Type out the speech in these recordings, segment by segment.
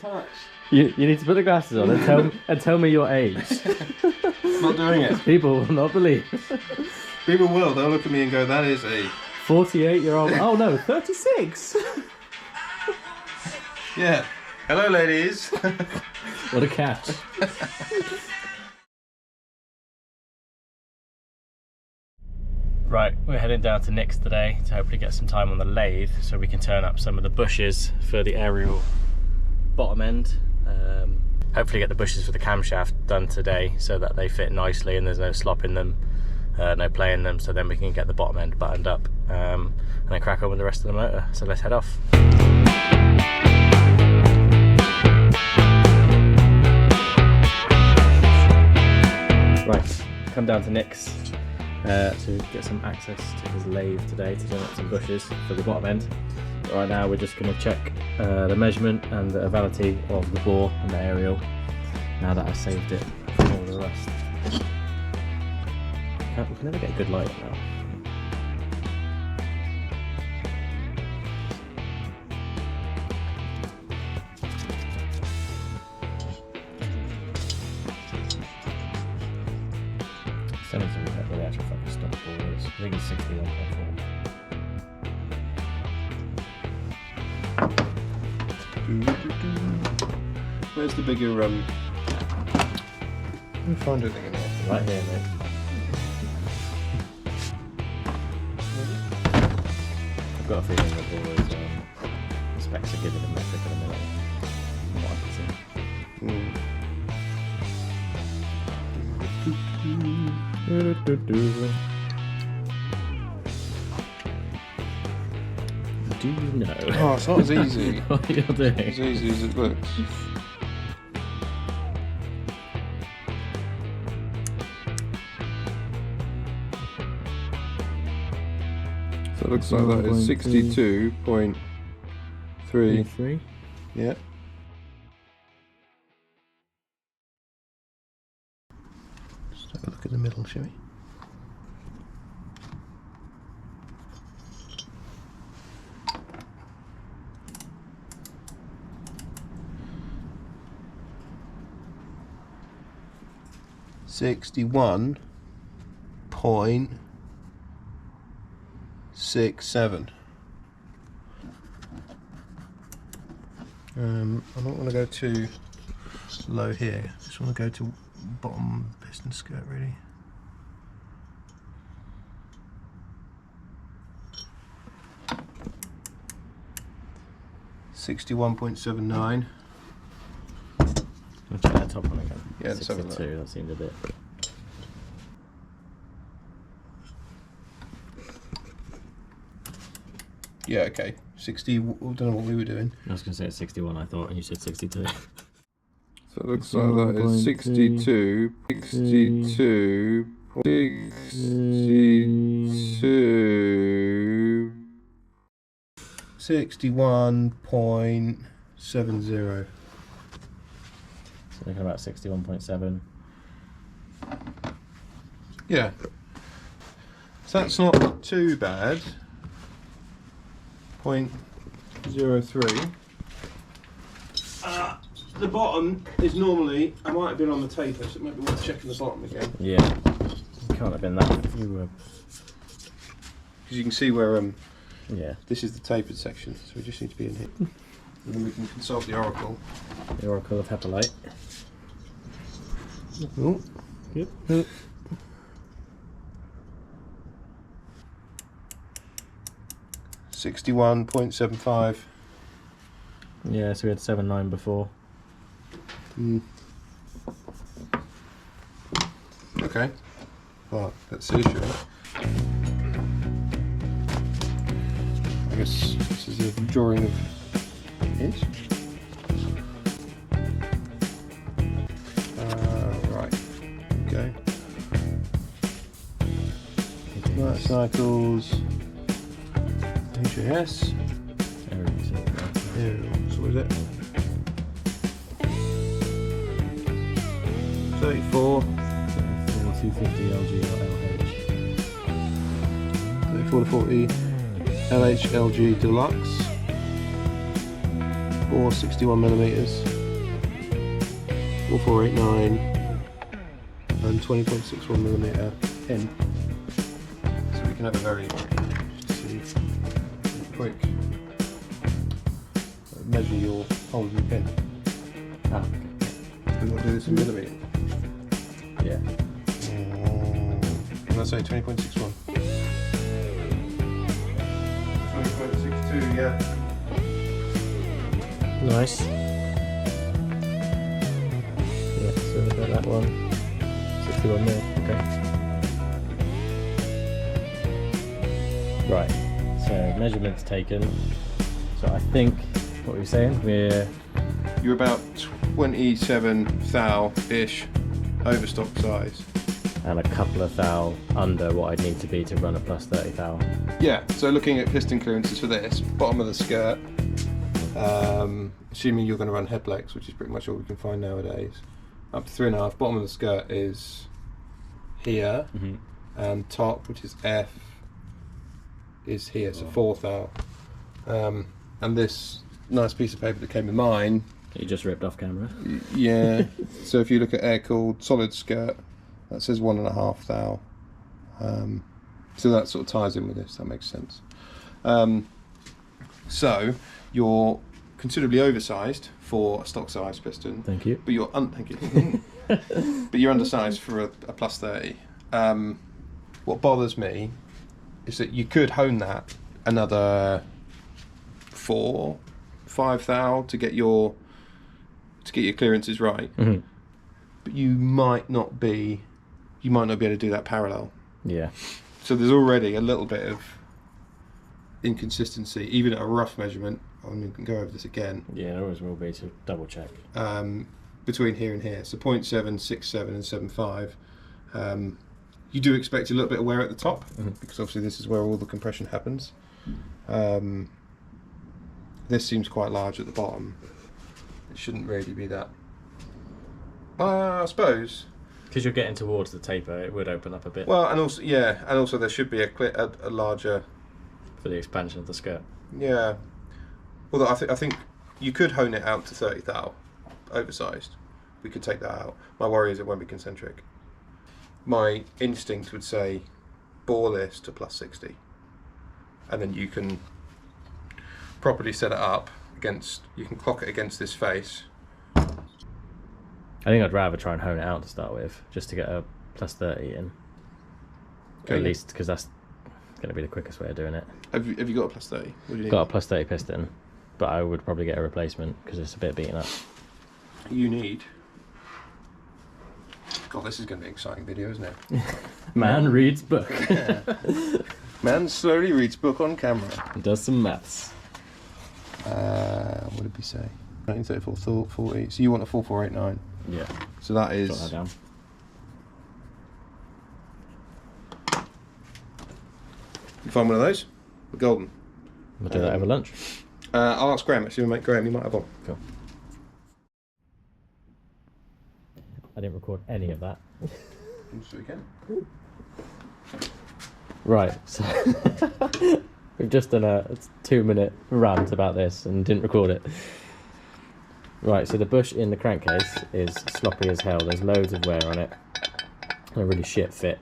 touch. You need to put the glasses on and tell me your age. Not doing it. People will not believe. People will. They'll look at me and go, "That is a 48-year-old. Oh no, 36. Yeah. Hello, ladies. What a catch. Right, we're heading down to Nick's today to hopefully get some time on the lathe so we can turn up some of the bushes for the Ariel bottom end. Hopefully get the bushes for the camshaft done today so that they fit nicely and there's no slop in them, no play in them, so then we can get the bottom end buttoned up and then crack on with the rest of the motor. So let's head off. Right, come down to Nick's to get some access to his lathe today to turn up some bushes for the bottom end. But right now we're just going to check the measurement and the validity of the bore and the Ariel now that I've saved it from all the rest. We can never get a good light now. The actual fucking stock bore is. I think it's 61.4. Where's the bigger Let me find anything in here. Right here, mate. I've got a feeling that there was the specs are giving a metric in a minute. From what I can see. Do you know? Oh, it's not as easy. What you're doing? As easy as it looks. So it looks like that is 62.3. Yeah. Just have a look at the middle, shall we? .67. I don't want to go too low here. I just want to go to bottom piston skirt really. .79. I'll check that top one again. Yeah, let's have a look. 62, that seemed a bit. Yeah, okay. 60, I don't know what we were doing. I was going to say it's 61, I thought, and you said 62. So it looks like that is 62, 62, 62, 61.70. So looking about 61.7. Yeah. So that's not too bad. 0.03. The bottom is normally, I might have been on the taper, so it might be worth checking the bottom again. Yeah, it can't have been that. You were. Because you can see where Yeah. this is the tapered section, so we just need to be in here. And then we can consult the oracle. The Oracle of Hepolite. Oh. Yep. 61.75. Yeah, so we had 7.9 before. Okay. Well, that's the issue. I guess this is a drawing of inch. Right. Okay. Motorcycles. HAS. Ariel. So what is it? 34. 250 LG or LH. 34 to 40. LH LG Deluxe. or 61 millimeters, 4489, and 20.61 millimeter pin. So we can have a very quick measure your hole in your pin. Ah, okay. We're not doing this in millimeter. Yeah. And I say 20.61. 20.62, yeah. Nice. Yeah, so we've got that one. 61 mil, okay. Right, so measurements taken. So I think, what were you saying? You're about 27 thou-ish overstock size. And a couple of thou under what I'd need to be to run a plus 30 thou. Yeah, so looking at piston clearances for this, bottom of the skirt, assuming you're going to run Hepolite, which is pretty much all we can find nowadays, up to 3.5, bottom of the skirt is here, and top, which is F, is here, so 4 thou. And this nice piece of paper that came with mine, You just ripped off camera. yeah, so if you look at air-cooled solid skirt, that says 1.5 thou. So that sort of ties in with this, that makes sense. So you're considerably oversized for a stock size piston. Thank you. But you're thank you. But you're undersized for a plus 30. What bothers me is that you could hone that another 4, 5 thou to get your clearances right. But you might not be able to do that parallel. Yeah. So there's already a little bit of inconsistency, even at a rough measurement. I mean, we can go over this again. Yeah, there always will be, to double check. Between here and here, so 0.7, 6.7 and 7.5. You do expect a little bit of wear at the top, because obviously this is where all the compression happens. This seems quite large at the bottom. It shouldn't really be that. I suppose. Because you're getting towards the taper, it would open up a bit. Well, and also, yeah, and also there should be a larger. For the expansion of the skirt. Yeah. Although I think you could hone it out to 30 thou, oversized. We could take that out. My worry is it won't be concentric. My instinct would say bore this to plus 60, and then you can properly set it up against. You can clock it against this face. I think I'd rather try and hone it out to start with, just to get a plus 30 in. Okay. At least, because that's going to be the quickest way of doing it. Have you got a plus 30? What do you need? Got a plus 30 piston, but I would probably get a replacement because it's a bit beaten up. You need. God, this is going to be an exciting video, isn't it? Man reads book. Yeah. Man slowly reads book on camera. Does some maths. What did we say? 1934, 40. So you want a 4489? Yeah. So that is. Jot that down. You find one of those? We're golden. We'll do that over lunch. I'll ask Graham. Actually, we'll make Graham. You might have one. Cool. I didn't record any of that. So we can. Right, so we've just done a 2-minute rant about this and didn't record it. Right, so the bush in the crankcase is sloppy as hell. There's loads of wear on it. A really shit fit.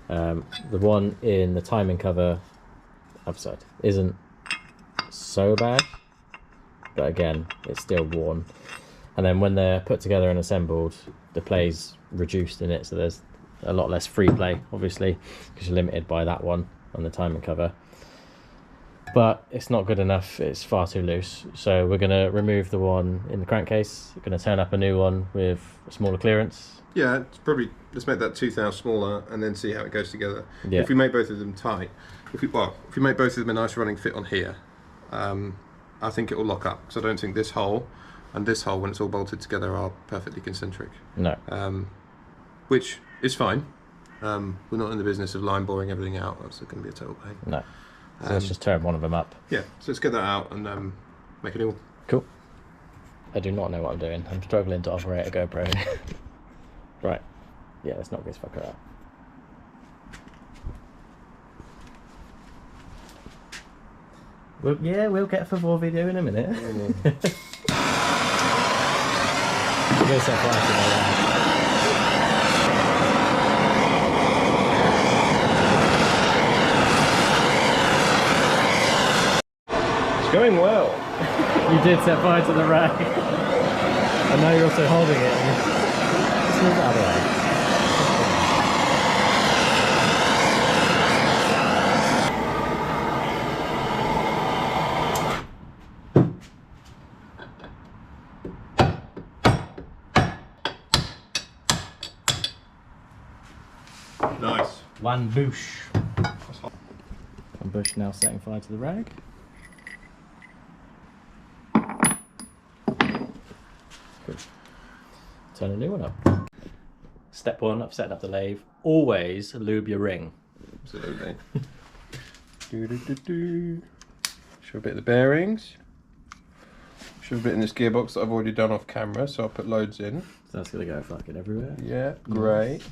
The one in the timing cover upside isn't so bad, but again, it's still worn. And then when they're put together and assembled, the play's reduced in it, so there's a lot less free play, obviously, because you're limited by that one on the timing cover. But it's not good enough, it's far too loose. So we're going to remove the one in the crankcase. We're going to turn up a new one with a smaller clearance. Yeah, it's probably, let's make that 2 thou smaller and then see how it goes together. Yeah. If we make both of them tight, if we make both of them a nice running fit on here, I think it will lock up. Because I don't think this hole and this hole, when it's all bolted together, are perfectly concentric. No. Which is fine. We're not in the business of line boring everything out. That's going to be a total pain. No. So let's just turn one of them up. Yeah, so let's get that out and make a new one. Cool. I do not know what I'm doing. I'm struggling to operate a GoPro. Right. Yeah, let's knock this fucker out. We'll get a football video in a minute. we're going to set fire to the rag. It's going well. You did set fire to the rag. And now you're also holding it. Just move it out of the way. Nice. One bush. One bush now setting fire to the rag. Good. Turn a new one up. Step one of setting up the lathe. Always lube your ring. Absolutely. Do. Show a bit of the bearings. Show a bit in this gearbox that I've already done off camera, so I'll put loads in. So that's going to go fucking everywhere. Yeah, great.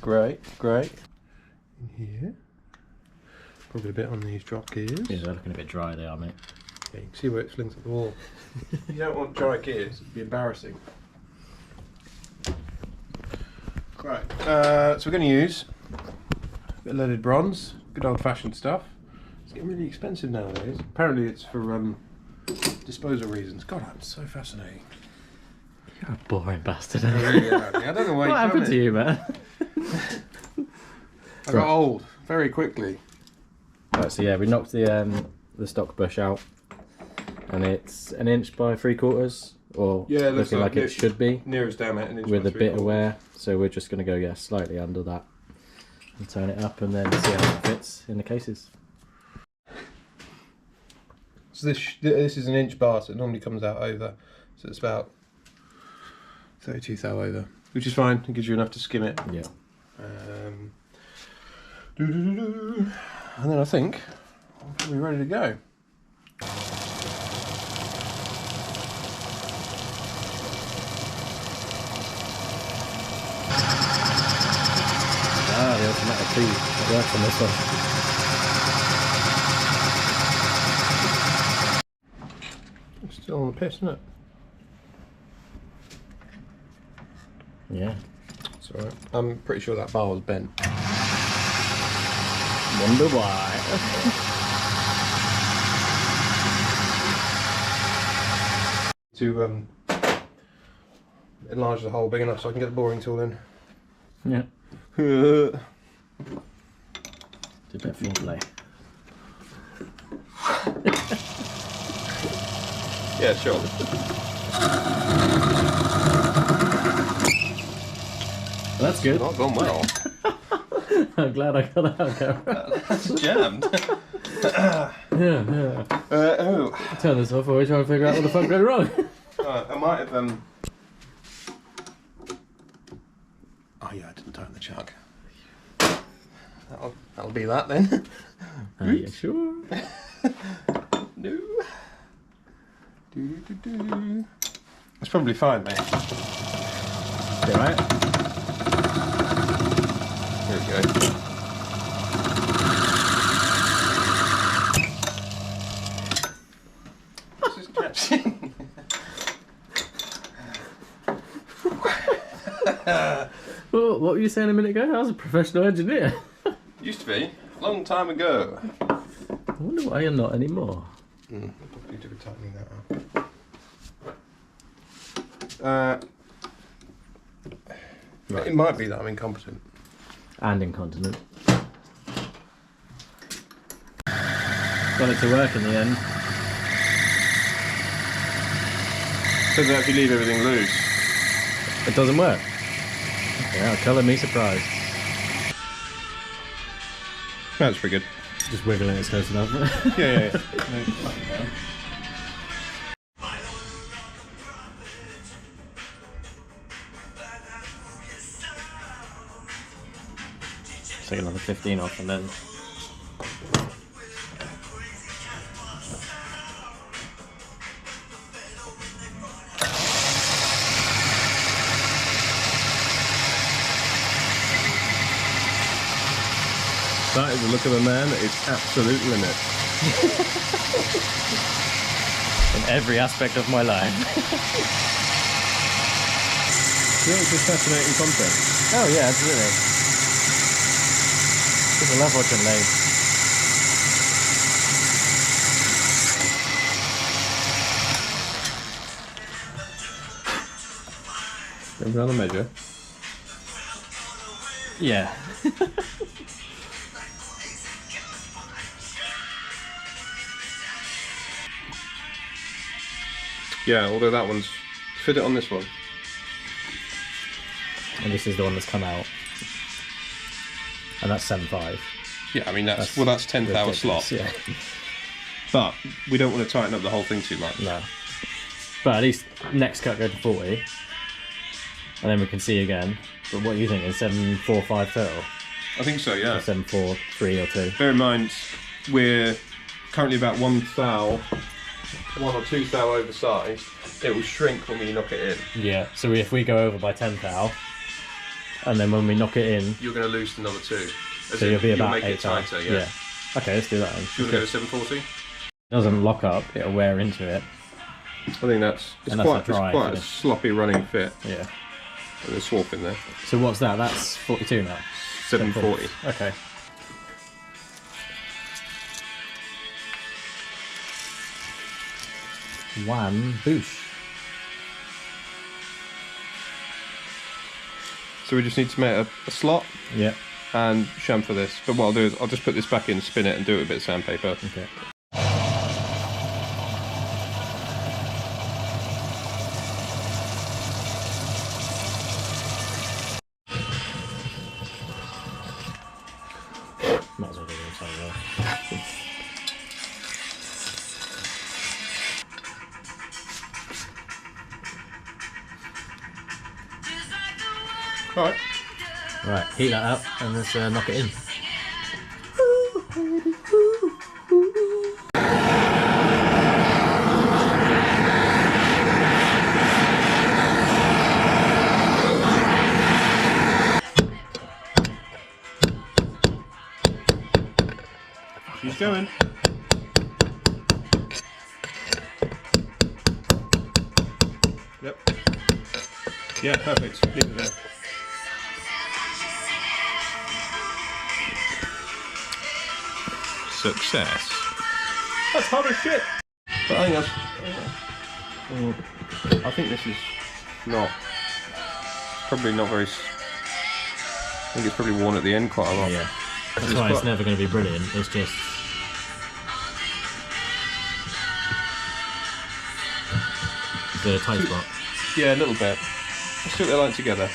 In here. Probably a bit on these drop gears. Yeah, they're looking a bit dry, they are, mate. Yeah, you can see where it flings at the wall. You don't want dry gears, it'd be embarrassing. Right, so we're going to use a bit of leaded bronze, good old fashioned stuff. It's getting really expensive nowadays. Apparently it's for disposal reasons. God, I'm so fascinating. You're a boring bastard. I really am. I don't know why. What happened to you, man? I got old very quickly. Right, so yeah, we knocked the stock bush out, and it's 1 inch by 3/4, or Yeah, looking like it should be, Nearest damn it, with a bit of wear. So we're just going to go slightly under that and turn it up, and then see how it fits in the cases. So this is 1 inch bar, so it normally comes out over, so it's about 32 thou over, which is fine. It gives you enough to skim it. Yeah. And then I think I'm probably ready to go. Ah, the automatic key that works on this one. It's still on the piss, isn't it? Yeah. It's alright. I'm pretty sure that bar was bent. Wonder why. To enlarge the hole big enough so I can get the boring tool in. Yeah. Did that full play. Yeah, sure. That's good. Not gone well. I'm glad I got that on camera. That's jammed. Yeah. Oh. Turn this off while we're trying to figure out what the fuck went wrong. I might have Oh yeah, I didn't tighten the chuck. That'll be that then. Are you sure? No. That's probably fine, mate. You alright? There we go. This is catching. Well, what were you saying a minute ago? I was a professional engineer. Used to be, a long time ago. I wonder why you're not anymore. I'll probably do a tightening that up. Right. It might be that I'm incompetent. And incontinent. Got it to work in the end. So that if you leave everything loose. It doesn't work. Yeah, colour me surprised. That's pretty good. Just wiggling it close enough. Yeah. Take another 15 off and then... That is the look of a man at its absolute limit. in every aspect of my life. it's just fascinating content. Oh yeah, absolutely. People love watching lathes. Remember on the measure? Yeah. Yeah, although that one's... Fit it on this one. And this is the one that's come out. And that's 7.5. Yeah, I mean, that's 10th hour slot. Yeah. But we don't want to tighten up the whole thing too much. No. But at least next cut go to 40. And then we can see again. But what do you think? Is 7.45 total? I think so, yeah. Or 7.43 or 2? Bear in mind, we're currently about 1 thou, 1 or 2 thou oversized. It will shrink when we knock it in. Yeah, so if we go over by 10 thou, and then when we knock it in... You're going to lose another 2. So you'll be about make 8 it tighter, yeah. Okay, let's do that then. Do you want to go to 740? It doesn't lock up, it'll wear into it. I think it's quite a sloppy running fit. Yeah. And a swap in there. So what's that? That's 42 now? 740. Okay. One boosh. So we just need to make a slot. Yeah. And chamfer this. But what I'll do is I'll just put this back in, spin it, and do it with a bit of sandpaper. Okay. Might as well do it inside there. Alright. Right, heat that up and let's knock it in. She's going. Yep. Yeah, perfect. Leave it there. Success. That's hot as shit. But I think this is probably not very. I think it's probably worn at the end quite a lot. Yeah. That's why it's never going to be brilliant. It's just. Is there a tight spot? Yeah, a little bit. Let's see what they're like together.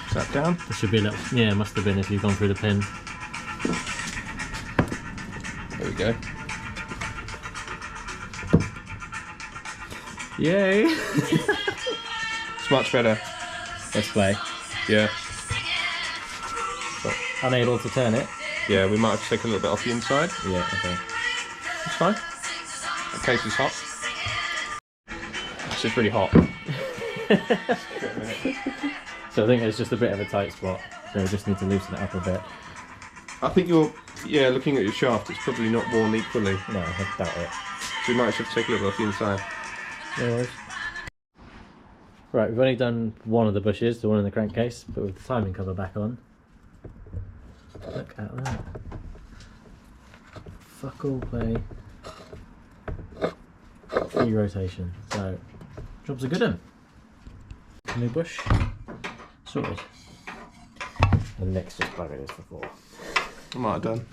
Is that down? There should be a little. Yeah, it must have been if you've gone through the pin. There we go. Yay! It's much better. Let's play. Yeah. But unable to turn it. Yeah, we might have to take a little bit off the inside. Yeah, okay. It's fine. The case is hot. It's just really hot. So I think it's just a bit of a tight spot. So we just need to loosen it up a bit. I think looking at your shaft, it's probably not worn equally. No, I doubt it. So we might have to take a little off the inside. No worries. Right, we've only done one of the bushes, the one in the crankcase, but with the timing cover back on. Look at that. Fuck all play. Free rotation. So, job's a good one. New bush. Sorted. And Nick's just buggered his before. I might have done.